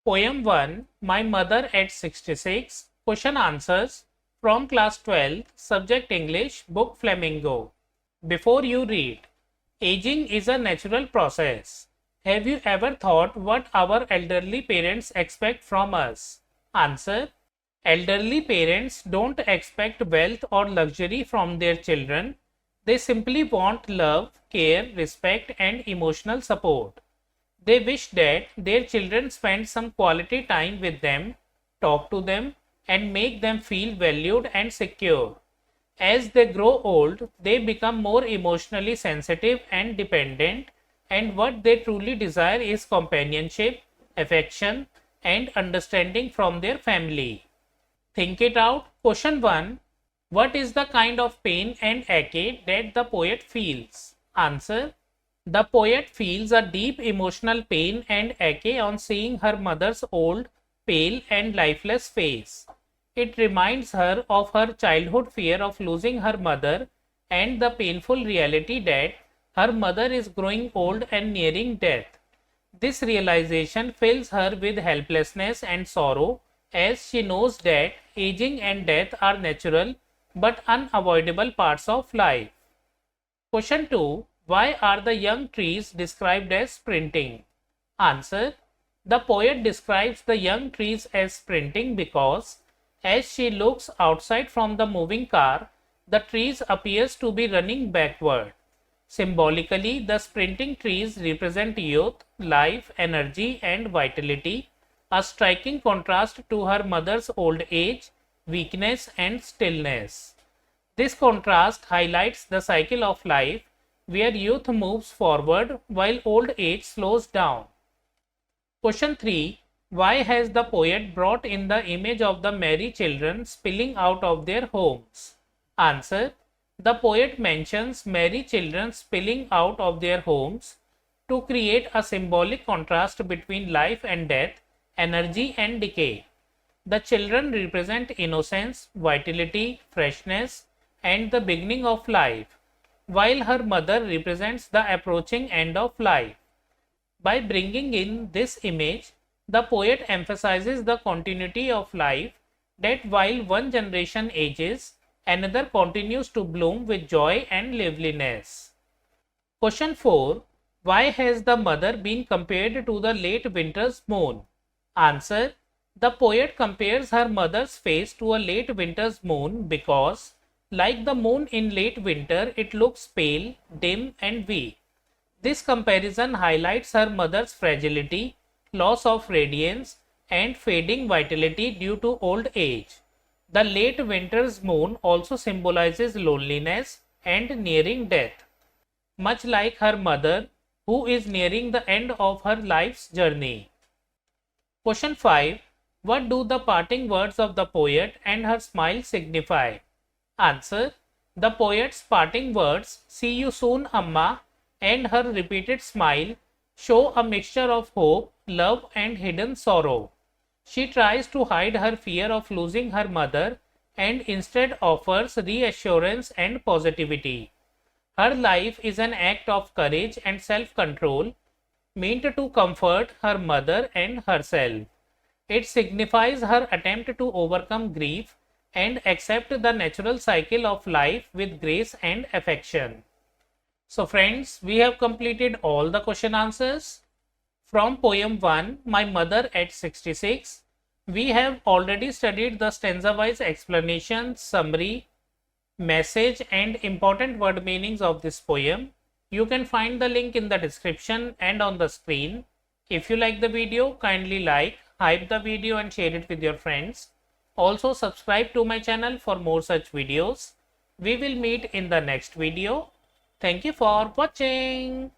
Poem 1, My Mother at 66, Question Answers from Class 12, Subject English, Book Flamingo. Before you read, aging is a natural process. Have you ever thought what our elderly parents expect from us? Answer. Elderly parents don't expect wealth or luxury from their children. They simply want love, care, respect, and emotional support. They wish that their children spend some quality time with them, talk to them, and make them feel valued and secure. As they grow old, they become more emotionally sensitive and dependent, and what they truly desire is companionship, affection, and understanding from their family. Think it out. Question 1. What is the kind of pain and ache that the poet feels? Answer. The poet feels a deep emotional pain and ache on seeing her mother's old, pale, and lifeless face. It reminds her of her childhood fear of losing her mother and the painful reality that her mother is growing old and nearing death. This realization fills her with helplessness and sorrow as she knows that aging and death are natural but unavoidable parts of life. Question 2. Why are the young trees described as sprinting? Answer. The poet describes the young trees as sprinting because as she looks outside from the moving car, the trees appears to be running backward. Symbolically, the sprinting trees represent youth, life, energy, and vitality, a striking contrast to her mother's old age, weakness, and stillness. This contrast highlights the cycle of life where youth moves forward while old age slows down. Question 3. Why has the poet brought in the image of the merry children spilling out of their homes? Answer. The poet mentions merry children spilling out of their homes to create a symbolic contrast between life and death, energy and decay. The children represent innocence, vitality, freshness, and the beginning of life, while her mother represents the approaching end of life. By bringing in this image, the poet emphasizes the continuity of life, that while one generation ages, another continues to bloom with joy and liveliness. Question 4. Why has the mother been compared to the late winter's moon? Answer. The poet compares her mother's face to a late winter's moon because, like the moon in late winter, it looks pale, dim, and weak. This comparison highlights her mother's fragility, loss of radiance, and fading vitality due to old age. The late winter's moon also symbolizes loneliness and nearing death, much like her mother, who is nearing the end of her life's journey. Question 5. What do the parting words of the poet and her smile signify? Answer. The poet's parting words, "See you soon, Amma," and her repeated smile show a mixture of hope, love, and hidden sorrow. She tries to hide her fear of losing her mother and instead offers reassurance and positivity. Her life is an act of courage and self-control, meant to comfort her mother and herself. It signifies her attempt to overcome grief and accept the natural cycle of life with grace and affection. So friends, we have completed all the question answers. From poem 1, My Mother at 66, we have already studied the stanza-wise explanation, summary, message, and important word meanings of this poem. You can find the link in the description and on the screen. If you like the video, kindly like, hype the video and share it with your friends. Also subscribe to my channel for more such videos. We will meet in the next video. Thank you for watching.